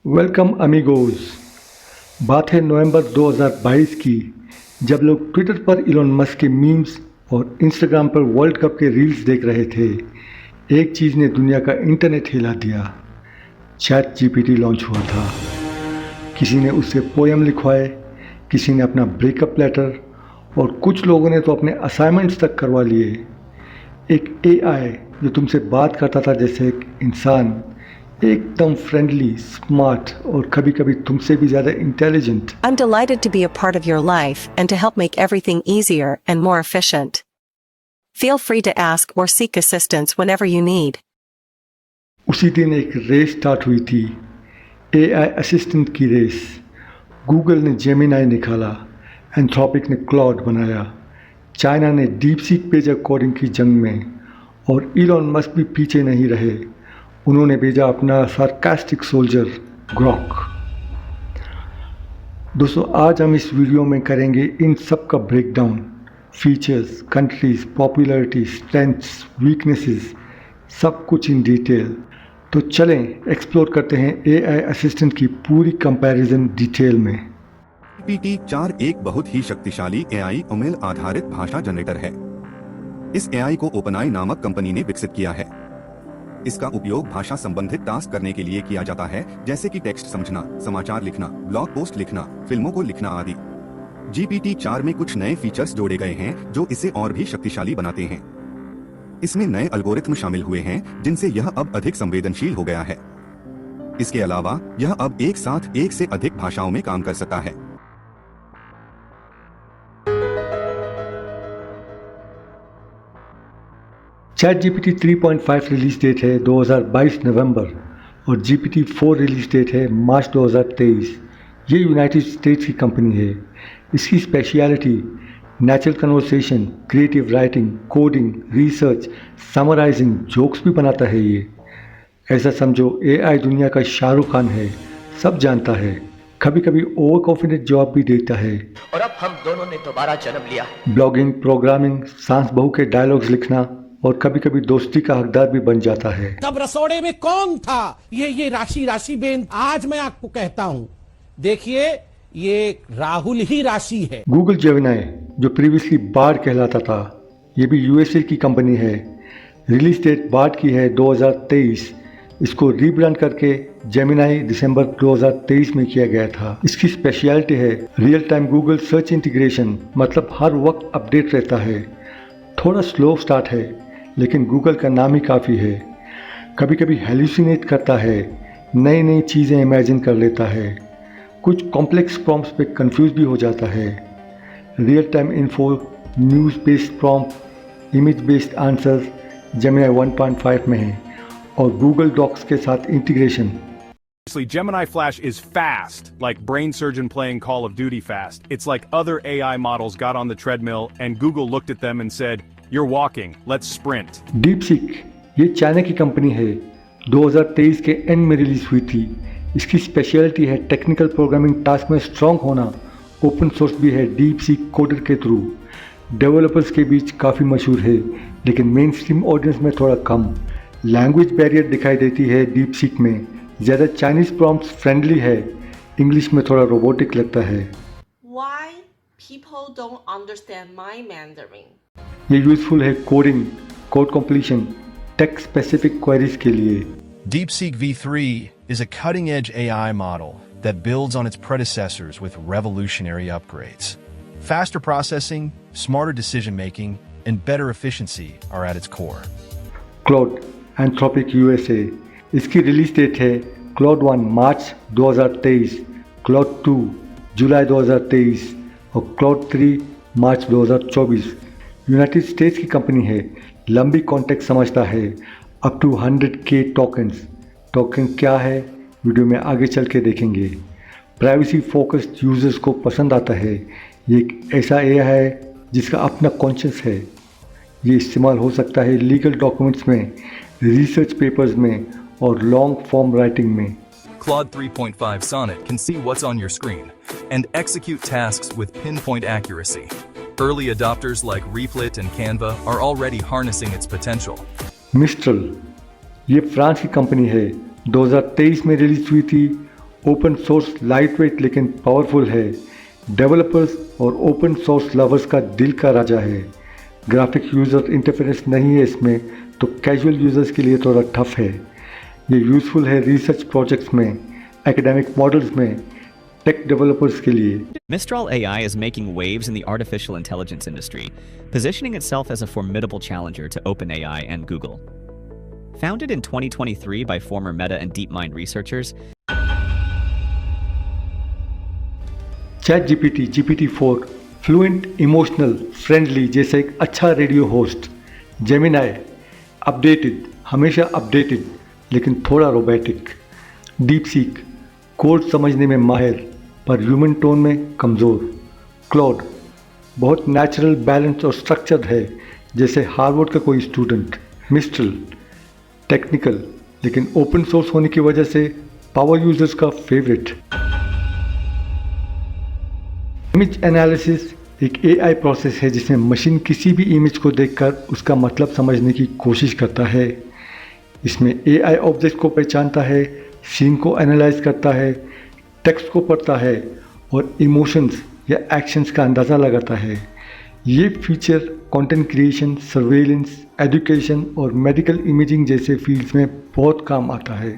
Welcome अमीगोज। बात है नवंबर 2022 की, जब लोग ट्विटर पर इलॉन मस्क के मीम्स और इंस्टाग्राम पर वर्ल्ड कप के रील्स देख रहे थे। एक चीज़ ने दुनिया का इंटरनेट हिला दिया। चैट जीपीटी लॉन्च हुआ था। किसी ने उससे पोयम लिखवाए, किसी ने अपना ब्रेकअप लेटर और कुछ लोगों ने तो अपने असाइनमेंट्स तक करवा लिए। एक एआई जो तुमसे बात करता था जैसे एक इंसान, एकदम फ्रेंडली, स्मार्ट और कभी-कभी तुमसे भी ज़्यादा intelligent. I'm delighted to be a part of your life and to help make everything easier and more efficient. Feel free to ask or seek assistance whenever you need. उसी दिन एक race start हुई थी, AI assistant की race. Google ने Gemini निकाला, Anthropic ने Claude बनाया, चाइना ने डीपसीक भेजा कोडिंग की जंग में, और इलॉन मस्क भी पीछे नहीं रहे। उन्होंने भेजा अपना सार्कास्टिक सोल्जर ग्रॉक। दोस्तों, आज हम इस वीडियो में करेंगे इन सब का breakdown, features, countries, popularity, strengths, weaknesses, सब कुछ इन डिटेल। तो चलें एक्सप्लोर करते हैं एआई असिस्टेंट की पूरी कंपैरिजन डिटेल में। GPT-4 एक बहुत ही शक्तिशाली एआई ईमेल आधारित भाषा जनरेटर है। इस एआई को ओपनआई नामक कंपनी ने विकसित किया है। इसका उपयोग भाषा संबंधित टास्क करने के लिए किया जाता है, जैसे कि टेक्स्ट समझना, समाचार लिखना, ब्लॉग पोस्ट लिखना, फिल्मों को लिखना आदि। GPT-4 में कुछ नए फीचर्स जोड़े गए हैं जो इसे और भी शक्तिशाली बनाते हैं। इसमें नए एल्गोरिथ्म शामिल हुए हैं जिनसे यह अब अधिक संवेदनशील हो गया है। इसके अलावा यह अब एक साथ एक से अधिक भाषाओं में काम कर सकता है। चैट जीपीटी 3.5 रिलीज डेट है 2022 नवंबर और GPT-4 रिलीज डेट है मार्च 2023। ये यूनाइटेड स्टेट्स की कंपनी है। इसकी speciality natural conversation, creative writing, coding, research, summarising, jokes भी बनाता है ये। ऐसा समझो एआई दुनिया का शाहरुख खान है, सब जानता है। कभी कभी ओवर कॉन्फिडेंट जवाब भी देता है। और अब हम दोनों ने दोबारा जन्म लिया। ब्लॉगिंग, प्रोग्रामिंग, सांस बहू के डायलॉग्स लिखना और कभी कभी दोस्ती का हकदार भी बन जाता है। तब रसोड़े में कौन था? ये राशि बेन। आज मैं आपको कहता हूँ, देखिए ये राहुल ही राशि है। गूगल जेमिनाई जो प्रीवियसली बार्ड कहलाता था, ये भी यूएसए की कंपनी है। रिलीज डेट बार्ड की है 2023। इसको रीब्रांड करके जेमिनाई दिसंबर 2023 में किया गया था। इसकी स्पेशलिटी है real time Google search integration, मतलब हर वक्त अपडेट रहता है। थोड़ा स्लो स्टार्ट है, लेकिन गूगल का नाम ही काफ़ी है। कभी कभी हेल्यूसिनेट करता है, नई नई चीज़ें इमेजिन कर लेता है, कुछ कॉम्प्लेक्स प्रॉम्प्ट्स पे कंफ्यूज भी हो जाता है। Real time info, news based prompt, image based answers Gemini 1.5 में है और गूगल डॉक्स के साथ integration. Gemini Flash is fast, like brain surgeon playing Call of Duty fast. It's like other AI models got on the treadmill and Google looked at them and said, "You're walking, let's sprint." DeepSeek ये China की company है, 2023 के and में release हुई थी। इसकी speciality है technical programming task में स्ट्रांग होना। ओपन सोर्स भी है DeepSeek कोडर के थ्रू। डेवलपर्स के बीच काफ़ी मशहूर है, लेकिन मेन स्ट्रीम ऑडियंस में थोड़ा कम। लैंग्वेज बैरियर दिखाई देती है DeepSeek में। ज़्यादा चाइनीज प्रॉम्प्ट्स फ्रेंडली है, इंग्लिश में थोड़ा रोबोटिक लगता है। Why people don't understand my Mandarin? ये यूजफुल है coding, code completion, text specific queries के लिए। DeepSeek V3 is a cutting-edge AI model that builds on its predecessors with revolutionary upgrades. Faster processing, smarter decision-making, and better efficiency are at its core. Cloud, Anthropic USA। इसकी release date है cloud 1 मार्च 2023, cloud 2 जुलाई 2023 और cloud 3 मार्च 2024। United states की company है, लंबी context समझता है, up to 100K tokens. Token क्या है वीडियो में आगे चल के देखेंगे। प्राइवेसी फोकस्ड यूजर्स को पसंद आता है। ये एक ऐसा एआई है जिसका अपना कॉन्शियस है। ये इस्तेमाल हो सकता है लीगल डॉक्यूमेंट्स में, रिसर्च पेपर्स में और लॉन्ग फॉर्म राइटिंग में। Claude 3.5 Sonnet can see what's on your screen and execute tasks with pinpoint accuracy. Early adopters like Replit and Canva are already harnessing its potential. Mistral ये France की company है, 2023 में release हुई थी open source lightweight लेकिन powerful है। Developers और open source lovers का दिल का राजा है। ग्राफिक यूज़र इंटरफेरेंस नहीं है इसमें, तो कैजुअल यूज़र्स के लिए थोड़ा टफ है। ये यूज़फुल है रिसर्च प्रोजेक्ट्स में, एकेडमिक मॉडल्स में, टेक डेवलपर्स के लिए। Mistral AI is making waves in the artificial intelligence industry, positioning itself as a formidable challenger to OpenAI and Google. Founded in 2023 by former Meta and DeepMind researchers, ChatGPT, GPT-4 fluent, emotional, friendly जैसे एक अच्छा radio host. Gemini updated, हमेशा updated लेकिन थोड़ा robotic. DeepSeek code समझने में माहिर पर ह्यूमन टोन में कमज़ोर। क्लॉड बहुत नेचुरल, बैलेंस और स्ट्रक्चर्ड है जैसे हार्वर्ड का कोई स्टूडेंट। मिस्ट्रल टेक्निकल लेकिन ओपन सोर्स होने की वजह से पावर यूजर्स का फेवरेट। इमेज एनालिसिस एक AI प्रोसेस है जिसमें मशीन किसी भी इमेज को देखकर उसका मतलब समझने की कोशिश करता है। इसमें AI ऑब्जेक्ट को पहचानता है, सीन को एनालाइज करता है, टेक्स्ट को पढ़ता है और इमोशंस या एक्शंस का अंदाज़ा लगाता है। ये feature content creation, surveillance, education और मेडिकल इमेजिंग जैसे फील्ड्स में बहुत काम आता है।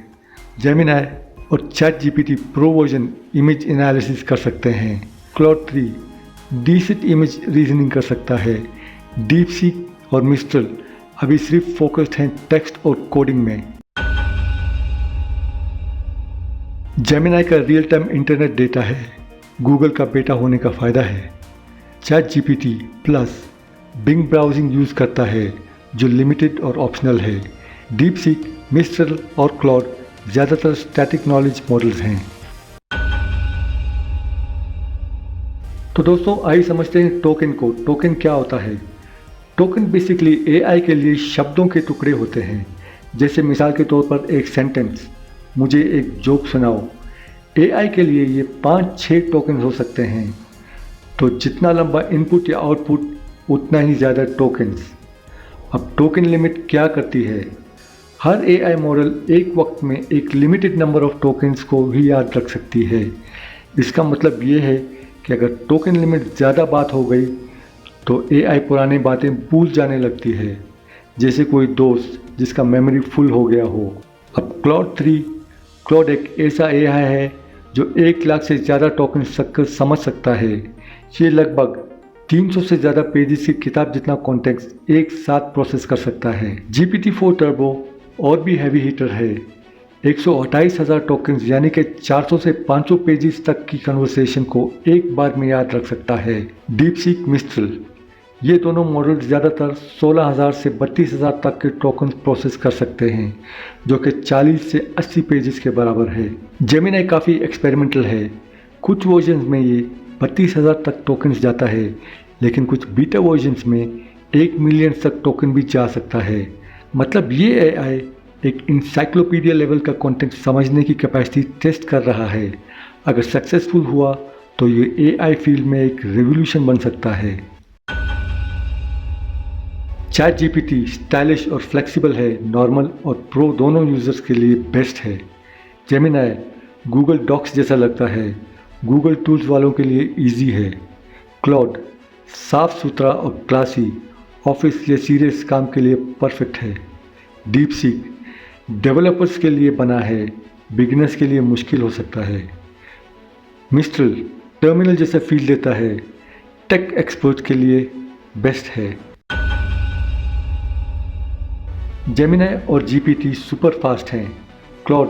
जेमिनाई और ChatGPT pro version image analysis कर सकते हैं। क्लॉड 3 डिसेंट इमेज रीजनिंग कर सकता है। डीपसीक और मिस्ट्रल अभी सिर्फ फोकस्ड हैं टेक्स्ट और कोडिंग में। जेमिनाई का रियल टाइम इंटरनेट डेटा है, गूगल का बेटा होने का फ़ायदा है। ChatGPT plus Bing browsing use करता है जो लिमिटेड और ऑप्शनल है। डीपसीक, मिस्ट्रल और क्लॉड ज़्यादातर स्टैटिक नॉलेज मॉडल्स हैं। तो दोस्तों आइए समझते हैं टोकन को। टोकन क्या होता है? टोकन बेसिकली AI के लिए शब्दों के टुकड़े होते हैं। जैसे मिसाल के तौर पर एक सेंटेंस, मुझे एक जोक सुनाओ। AI के लिए ये 5-6 टोकन हो सकते हैं। तो जितना लंबा इनपुट या आउटपुट उतना ही ज़्यादा टोकन्स। अब टोकन लिमिट क्या करती है? हर AI मॉडल एक वक्त में एक लिमिटेड नंबर ऑफ टोकन्स को ही याद रख सकती है। इसका मतलब ये है कि अगर टोकन लिमिट ज़्यादा बात हो गई तो AI पुरानी बातें भूल जाने लगती है, जैसे कोई दोस्त जिसका मेमोरी फुल हो गया हो। अब क्लॉड एक ऐसा AI है जो 1 लाख से ज़्यादा टोकन समझ सकता है। ये लगभग 300 से ज़्यादा पेजेस की किताब जितना कॉन्टेक्स्ट एक साथ प्रोसेस कर सकता है। GPT-4 टर्बो और भी हैवी हीटर है। 128,000 टोकन्स यानी कि 400 से 500 पेजेस तक की कन्वर्सेशन को एक बार में याद रख सकता है। डीपसीक, मिस्ट्रल ये दोनों मॉडल ज़्यादातर 16,000 से 32,000 तक के टोकन्स प्रोसेस कर सकते हैं, जो कि 40 से 80 पेजेस के बराबर है। जेमिनाई काफ़ी एक्सपेरिमेंटल है। कुछ वर्जन्स में ये 32,000 तक टोकन्स जाता है, लेकिन कुछ बीटा वर्जन्स में 1 मिलियन तक टोकन भी जा सकता है। मतलब ये AI एक इंसाइक्लोपीडिया लेवल का कंटेंट समझने की कैपेसिटी टेस्ट कर रहा है। अगर सक्सेसफुल हुआ तो ये AI फील्ड में एक रेवोल्यूशन बन सकता है। ChatGPT स्टाइलिश और फ्लेक्सिबल है, नॉर्मल और प्रो दोनों यूजर्स के लिए बेस्ट है। जेमिनाई गूगल डॉक्स जैसा लगता है, गूगल टूल्स वालों के लिए इजी है। क्लॉड साफ सुथरा और क्लासी, ऑफिस या सीरियस काम के लिए परफेक्ट है। डीपसीक डेवलपर्स के लिए बना है, बिगिनर्स के लिए मुश्किल हो सकता है। मिस्ट्रल टर्मिनल जैसा फील देता है, टेक एक्सपर्ट के लिए बेस्ट है। जेमिनाई और GPT सुपर फास्ट हैं। क्लॉड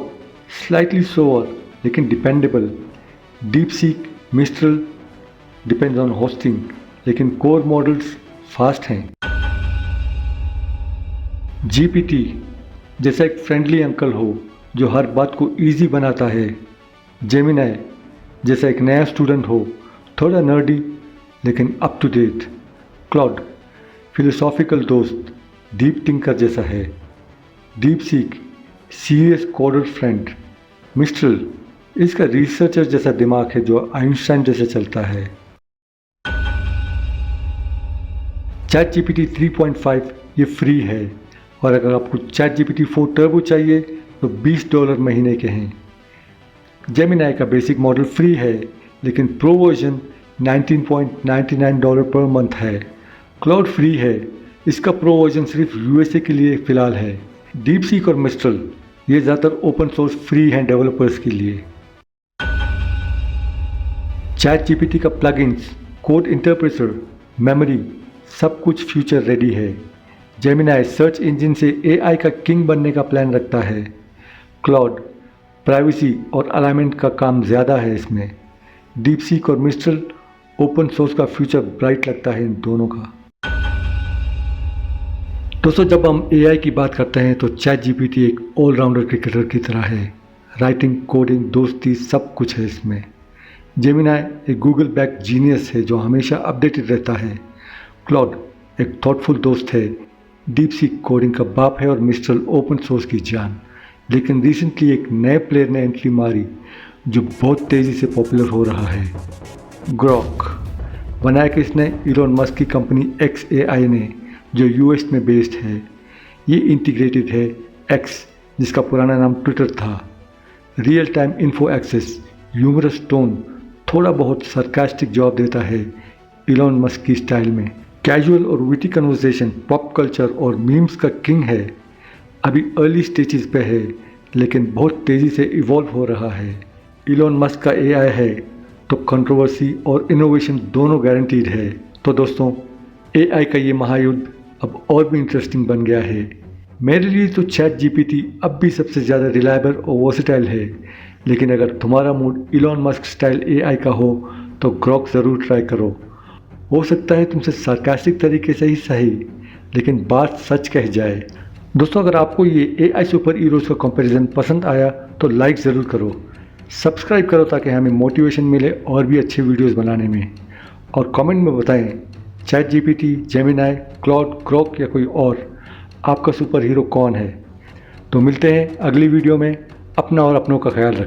स्लाइटली स्लोअर लेकिन dependable. DeepSeek, mistral depends on hosting लेकिन कोर मॉडल्स फास्ट हैं। GPT जैसा एक फ्रेंडली अंकल हो जो हर बात को इजी बनाता है। जेमिनाई जैसा एक नया स्टूडेंट हो, थोड़ा नर्डी लेकिन up to date. Claude philosophical दोस्त, डीप थिंकर जैसा है। DeepSeek serious coder friend. Mistral इसका रिसर्चर जैसा दिमाग है जो आइंस्टाइन जैसे चलता है। ChatGPT 3.5 ये फ्री है और अगर आपको ChatGPT 4 टर्बो चाहिए तो $20 महीने के हैं। जेमिनाई का बेसिक मॉडल फ्री है, लेकिन प्रो वर्जन $19.99 पर मंथ है। क्लाउड फ्री है, इसका प्रो वर्जन सिर्फ यूएसए के लिए फ़िलहाल है। डीप सीक और मिस्ट्रल ये ज़्यादातर ओपन सोर्स फ्री हैं डेवलपर्स के लिए। चैट जीपीटी का प्लगइन्स, कोड इंटरप्रेटर, मेमोरी सब कुछ फ्यूचर रेडी है। जेमिनाई सर्च इंजन से एआई का किंग बनने का प्लान रखता है। क्लाउड, प्राइवेसी और अलाइनमेंट का काम ज़्यादा है इसमें। डीप सीक और मिस्ट्रल ओपन सोर्स का फ्यूचर ब्राइट लगता है इन दोनों का। दोस्तों, जब हम एआई की बात करते हैं तो चैट जीपीटी एक ऑलराउंडर क्रिकेटर की तरह है। राइटिंग, कोडिंग, दोस्ती सब कुछ है इसमें। जेमिनाई एक गूगल बैक जीनियस है जो हमेशा अपडेटेड रहता है। क्लाउड एक थॉटफुल दोस्त है। डीप सीक कोडिंग का बाप है और मिस्ट्रल ओपन सोर्स की जान। लेकिन रिसेंटली एक नए प्लेयर ने एंट्री मारी जो बहुत तेज़ी से पॉपुलर हो रहा है। ग्रॉक बनाया किसने? इलॉन मस्क की कंपनी XAI ने, जो यूएस में बेस्ड है। ये इंटीग्रेटेड है एक्स, जिसका पुराना नाम ट्विटर था। Real time info access, humorous tone, थोड़ा बहुत सरकास्टिक जवाब देता है इलॉन मस्क की स्टाइल में। कैजुअल और विटी कन्वर्सेशन, पॉप कल्चर और मीम्स का किंग है। अभी अर्ली स्टेजेस पे है, लेकिन बहुत तेज़ी से इवॉल्व हो रहा है। इलॉन मस्क का एआई है तो कंट्रोवर्सी और इनोवेशन दोनों गारंटीड है। तो दोस्तों, एआई का ये महायुद्ध अब और भी इंटरेस्टिंग बन गया है। मेरे लिए तो चैट जीपीटी अब भी सबसे ज़्यादा रिलायबल और वर्सेटाइल है, लेकिन अगर तुम्हारा mood Elon Musk style AI का हो तो ग्रॉक ज़रूर ट्राई करो। हो सकता है तुमसे सार्कास्टिक तरीके से ही सही, लेकिन बात सच कह जाए। दोस्तों, अगर आपको ये एआई सुपर हीरोज़ का कंपैरिजन पसंद आया तो लाइक ज़रूर करो, सब्सक्राइब करो ताकि हमें मोटिवेशन मिले और भी अच्छे वीडियोस बनाने में। और कमेंट में बताएं chat GPT, Gemini, cloud, Grok या कोई और आपका सुपर हीरो कौन है। तो मिलते हैं अगली वीडियो में। अपना और अपनों का ख्याल रखें।